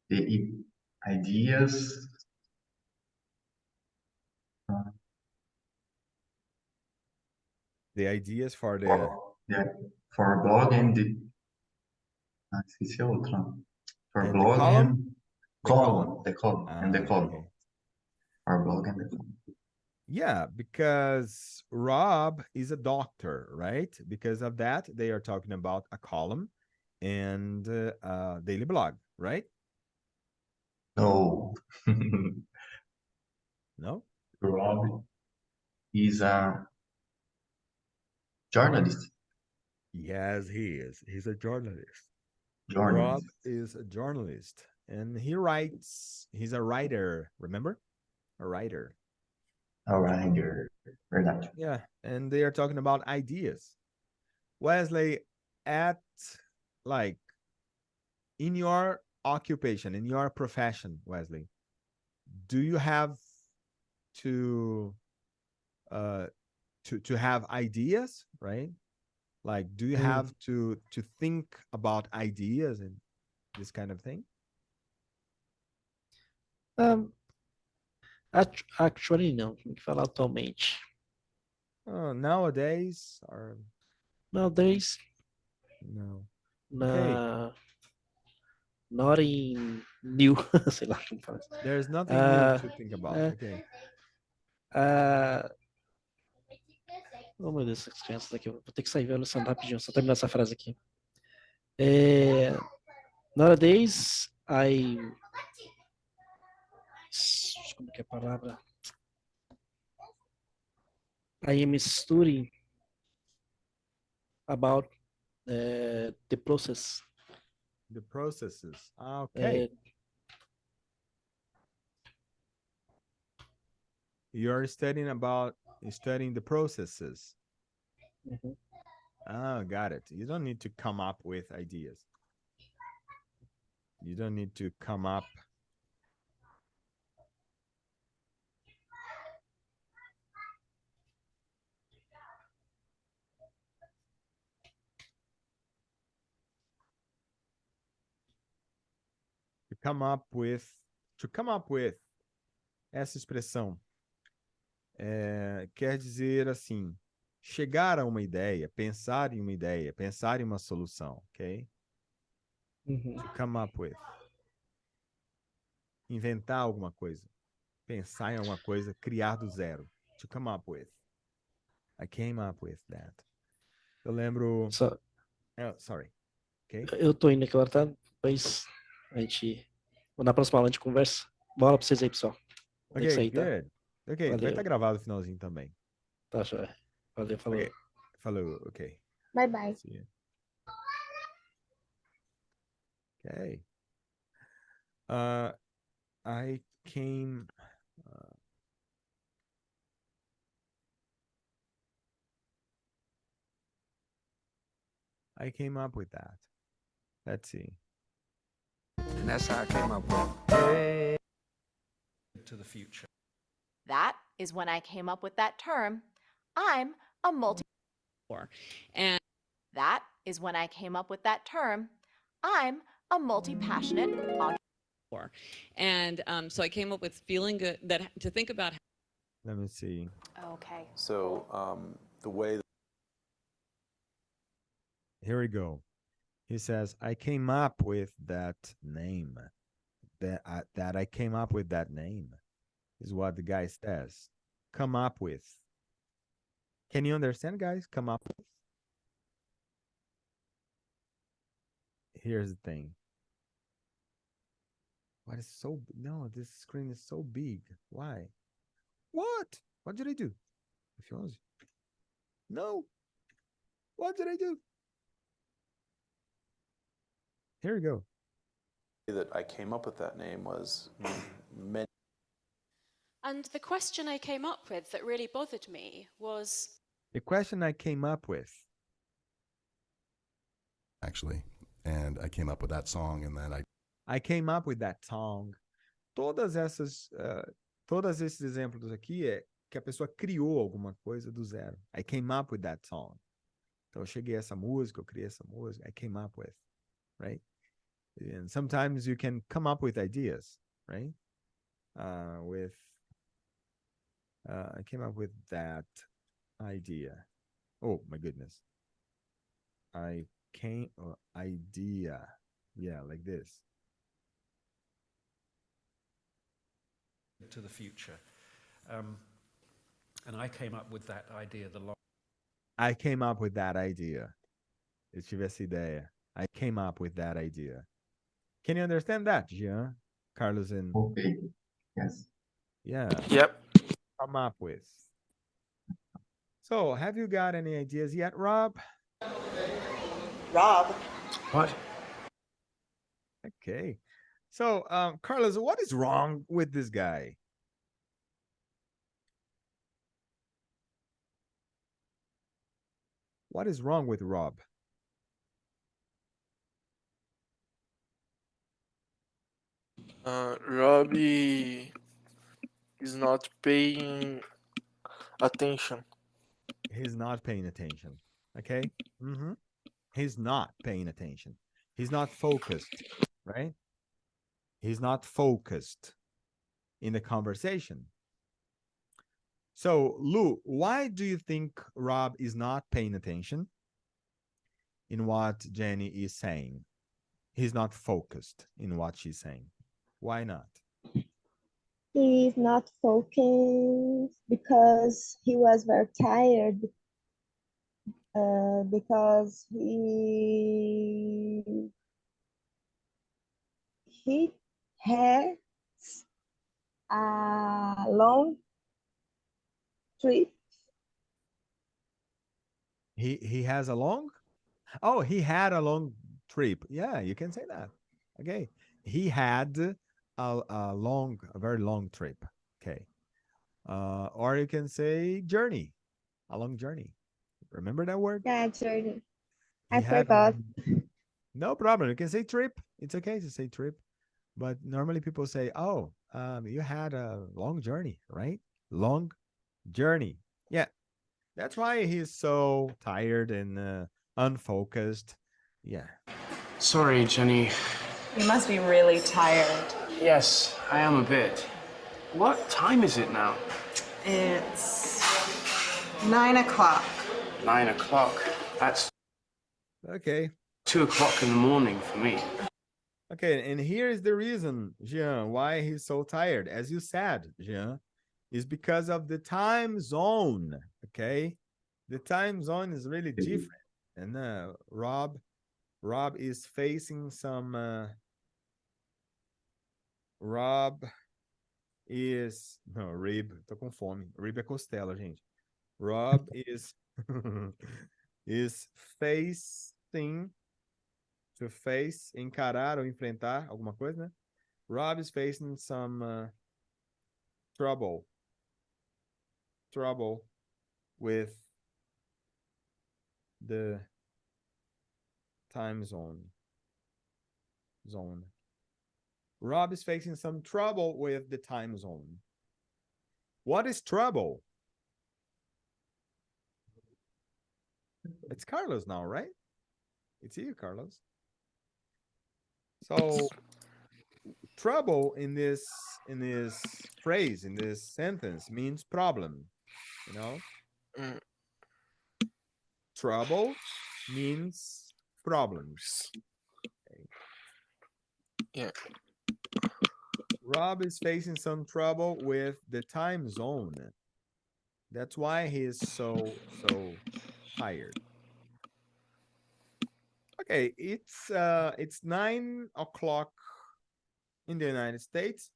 the ideas The ideas for the for blog and the esqueci a outra. For and the blog column? and The column, the column and the Ah, column. okay. For blog and the column. Yeah, because Rob is a doctor, right? Because of that, they are talking about a column and daily blog, right? No. No? Rob is a journalist. Yes, he is. He's a journalist. Rob Journalist. is a journalist and he writes, he's a writer, remember? A writer. A writer. Verdade. Yeah, and they are talking about ideas. Wesley, at like in your occupation, in your profession, Wesley, do you have to to have ideas, right? Like, do you have to think about ideas and this kind of thing? Actually, não. Tem que falar atualmente. Nowadays, or Nowadays, no? Okay, not in new, sei lá como fala. there's nothing new to think about. É, Okay. oh meu Deus, essas crianças aqui. Eu vou ter que sair vendo rapidinho, só terminar essa frase aqui. Nowadays, como que é a palavra? I am studying about the process. The processes. Okay. You're studying the processes. Mhm. Oh, got it. You don't need to come up with ideas. You don't need to come up. To come up with essa expressão quer dizer assim, chegar a uma ideia, pensar em uma ideia, pensar em uma solução, ok? Uhum. To come up with. Inventar alguma coisa. Pensar em alguma coisa, criar do zero. To come up with. I came up with that. Eu lembro. Sorry. Okay? Eu tô indo aqui agora, tá? Depois a gente. Na próxima aula a gente conversa. Bola pra vocês aí, pessoal. Tem que Ok, sair, tá? good. Ok, vai Valeu. estar gravado o finalzinho também. Tá, joia. Valeu, falou. Ok, falou, ok. Bye bye. See you. Okay. I came. I came up with that. Let's see. And that's how I came up with to the future. That is when I came up with that term. I'm a multi. And that is when I came up with that term. I'm a multi-passionate entrepreneur. And so I came up with feeling good, that to think about. Let me see. Okay. So the way. Here we go. He says, I came up with that name. That I came up with that name is what the guy says. Come up with. Can you understand, guys? Come up with. Here's the thing. What is so... No, this screen is so big. Why? What? What did I do? No. What did I do? Here we go. that I came up with that name was many. And the question I came up with that really bothered me was... The question I came up with. Actually, and I came up with that song, and then I came up with that song. Todos esses exemplos aqui é que a pessoa criou alguma coisa do zero. I came up with that song. Então eu cheguei a essa música, eu criei essa música. I came up with, right? And sometimes you can come up with ideas, right? I came up with that idea. Oh my goodness. Idea. Yeah, like this. To the future. And I came up with that idea I came up with that idea. Eu tive essa ideia. I came up with that idea. Can you understand that, Jean? Carlos and... Okay. Yes. Yeah. Yep. Come up with. So, have you got any ideas yet, Rob? Rob. What? Okay. So, Carlos, what is wrong with this guy? What is wrong with Rob? Robbie is not paying attention. He's not paying attention. Okay? Mm-hmm. He's not paying attention. He's not focused, right? He's not focused in the conversation. So, Lou, why do you think Rob is not paying attention in what Jenny is saying? He's not focused in what she's saying. Why not? He's not focused because he was very tired. Because he has a long trip. He has a long? Oh, he had a long trip. Yeah, you can say that. Okay. He had a very long trip. Okay. Or you can say journey, a long journey. Remember that word? Yeah, journey. He I had forgot. no problem. You can say trip. It's okay to say trip. But normally people say, oh, you had a long journey, right? Long journey. Yeah. That's why he's so tired and unfocused. Yeah. Sorry, Jenny. You must be really tired. Yes, I am a bit. What time is it now? It's 9 o'clock. 9 o'clock. That's Okay. 2 o'clock in the morning for me. Okay, and here is the reason, Jean, why he's so tired. As you said, Jean, is because of the time zone, okay? The time zone is really different. And Rob is facing some... Rob is... No, rib, tô com fome. Rib é costela, gente. Rob is... is facing... To face, encarar ou enfrentar alguma coisa, né? Rob is facing some trouble with the time zone. Rob is facing some trouble with the time zone. What is trouble? It's Carlos now, right? It's you, Carlos. So trouble in this phrase, in this sentence, means problem, you know? Trouble means problems. Okay. Yeah. Rob is facing some trouble with the time zone. That's why he is so tired. Okay, it's 9 o'clock in the United States.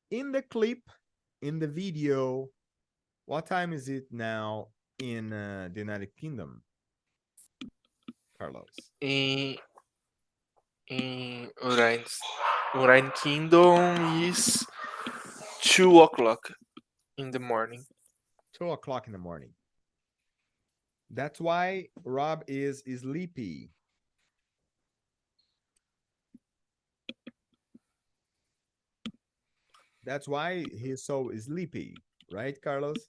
In the clip, in the video, what time is it now in the United Kingdom, Carlos? In United Kingdom is 2 o'clock in the morning. 2 o'clock in the morning. That's why Rob is sleepy. That's why he's so sleepy, right, Carlos?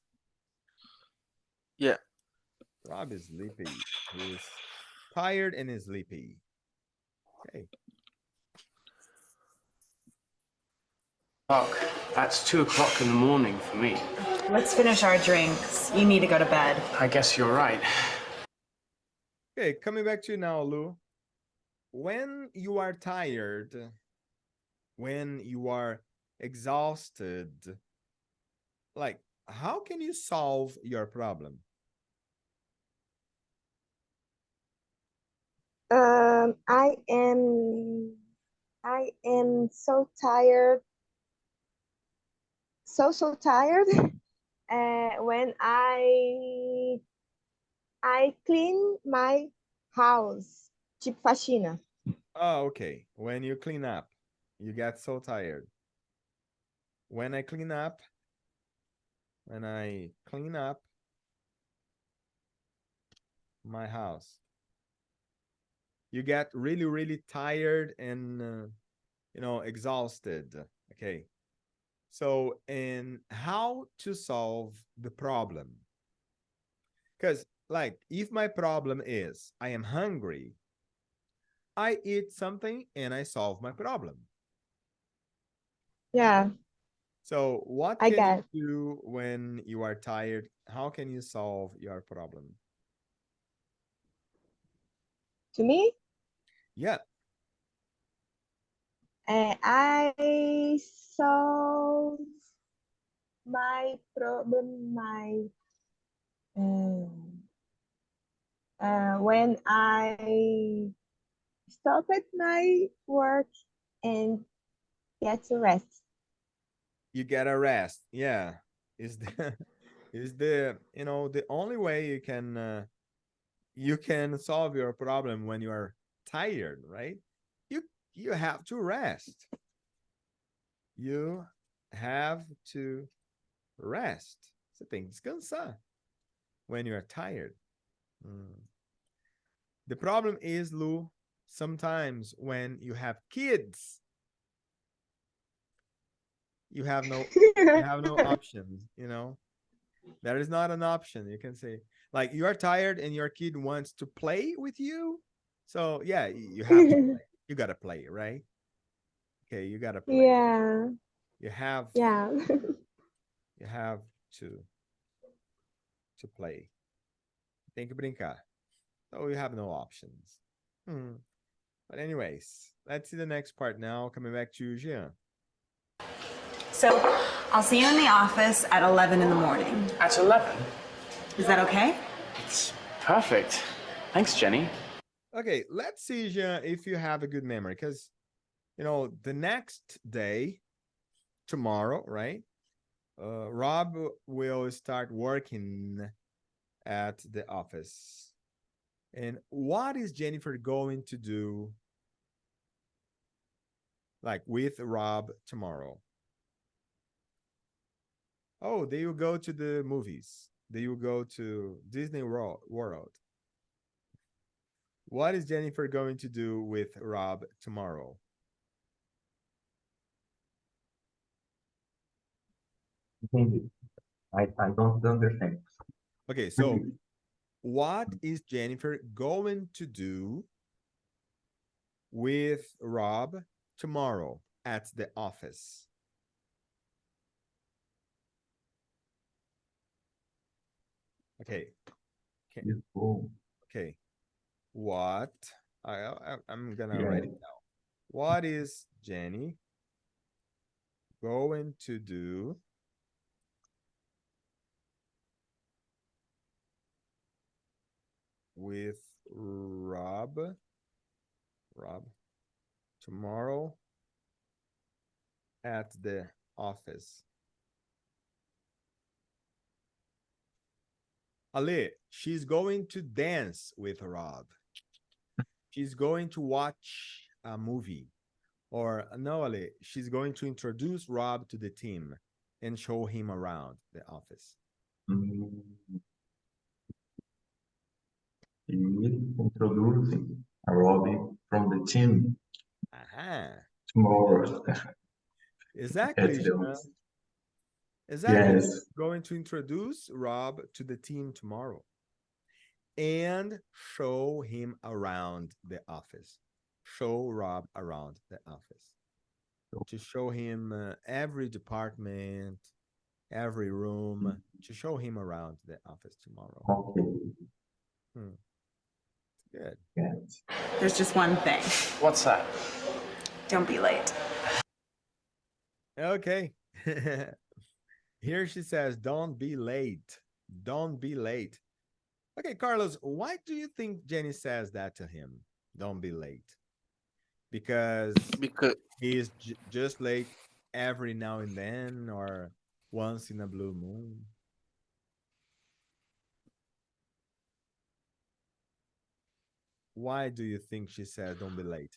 Yeah. Rob is sleepy. He's tired and is sleepy. Okay. That's 2 o'clock in the morning for me. Let's finish our drinks. You need to go to bed. I guess you're right. Okay, coming back to you now, Lou. When you are tired, when you are exhausted, like, how can you solve your problem? I am so tired. So tired. When I clean my house, tipo faxina. Oh, okay. When you clean up, you get so tired. When I clean up my house, you get really, really tired and exhausted. Okay. So, and how to solve the problem? Because, like, if my problem is I am hungry, I eat something and I solve my problem. Yeah. So, what I can get. you do when you are tired? How can you solve your problem? To me, Yeah. I solve my problem when I stop at my work and get to rest. You get a rest. Yeah. Is the is the only way you can solve your problem when you are tired, right? You have to rest. You have to rest. Você tem que descansar when you are tired. The problem is, Lou, sometimes when you have kids, you have no options, That is not an option. You can say, like, you are tired and your kid wants to play with you. So yeah, you have to play. You gotta play, right? Okay, you gotta play. Yeah. You have Yeah. you have to play. Tem que brincar. So you have no options. But anyways, let's see the next part now. Coming back to Jean. So I'll see you in the office at 11 in the morning. At 11? Is that okay? It's perfect. Thanks, Jenny. Okay, let's see, Jean, if you have a good memory. Because, the next day, tomorrow, right? Rob will start working at the office. And what is Jennifer going to do, like, with Rob tomorrow? Oh, they will go to the movies. They will go to Disney World. What is Jennifer going to do with Rob tomorrow? Entendi. I don't understand. Okay, so what is Jennifer going to do with Rob tomorrow at the office? Okay. Okay. What? I'm gonna write it down. What is Jenny going to do with Rob tomorrow at the office? Ale, she's going to dance with Rob. She's going to watch a movie. Or no, Ali, she's going to introduce Rob to the team and show him around the office. He introducing a Robbie from the team tomorrow. Exactly. At the Exactly. Yes. Going to introduce Rob to the team tomorrow and show him around the office. Show Rob around the office. To show him every department, every room, to show him around the office tomorrow. Okay. Good. Yes. There's just one thing. What's that? Don't be late. Okay. Here she says, don't be late. Don't be late. Okay, Carlos, why do you think Jenny says that to him? Don't be late. Because he's just late every now and then or once in a blue moon. Why do you think she said don't be late?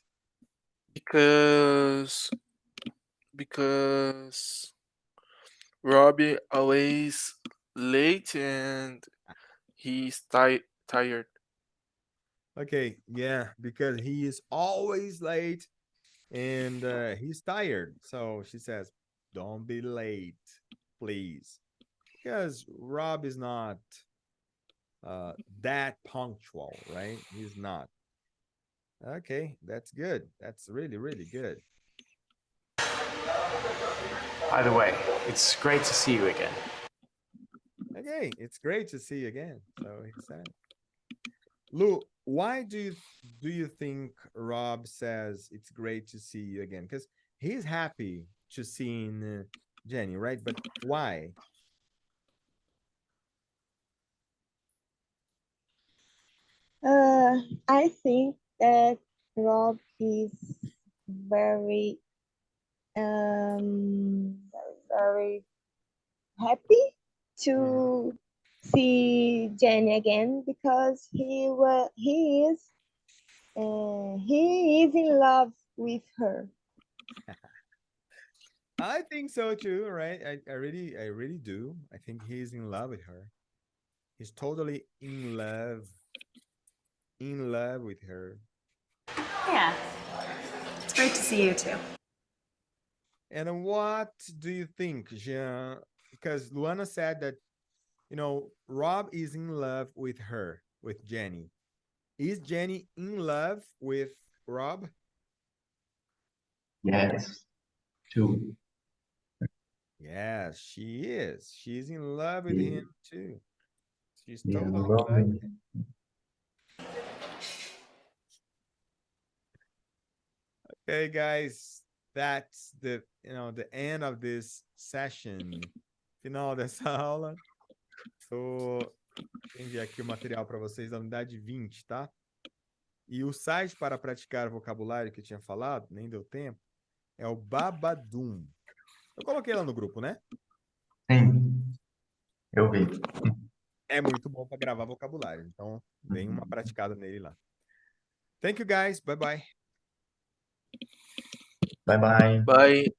Because Robbie always late and he's tired. Okay, yeah, because he is always late and he's tired. So she says, don't be late, please. Because Rob is not that punctual, right? He's not. Okay, that's good. That's really, really good. By the way, it's great to see you again. Okay, it's great to see you again. So he said. Lou, why do you think Rob says it's great to see you again? Because he's happy to seeing Jenny, right? But why? I think that Rob is very, very happy to see Jenny again because he is in love with her. I think so too, right? I really do. I think he's in love with her. He's totally in love with her. Yeah. It's great to see you too. And what do you think, Jean? Because Luana said that, Rob is in love with her, with Jenny. Is Jenny in love with Rob? Yes. Too. Yes, she is. She's in love with him too. She's totally in love lovely. with him. Okay, guys, that's the end of this session. Final dessa aula. Tô enviar aqui o material para vocês da unidade 20, tá? E o site para praticar o vocabulário que eu tinha falado, nem deu tempo, é o Babadum. Eu coloquei lá no grupo, né? Sim, eu vi. É muito bom para gravar vocabulário. Então, dêem uma praticada nele lá. Thank you, guys. Bye-bye. Bye-bye. Bye.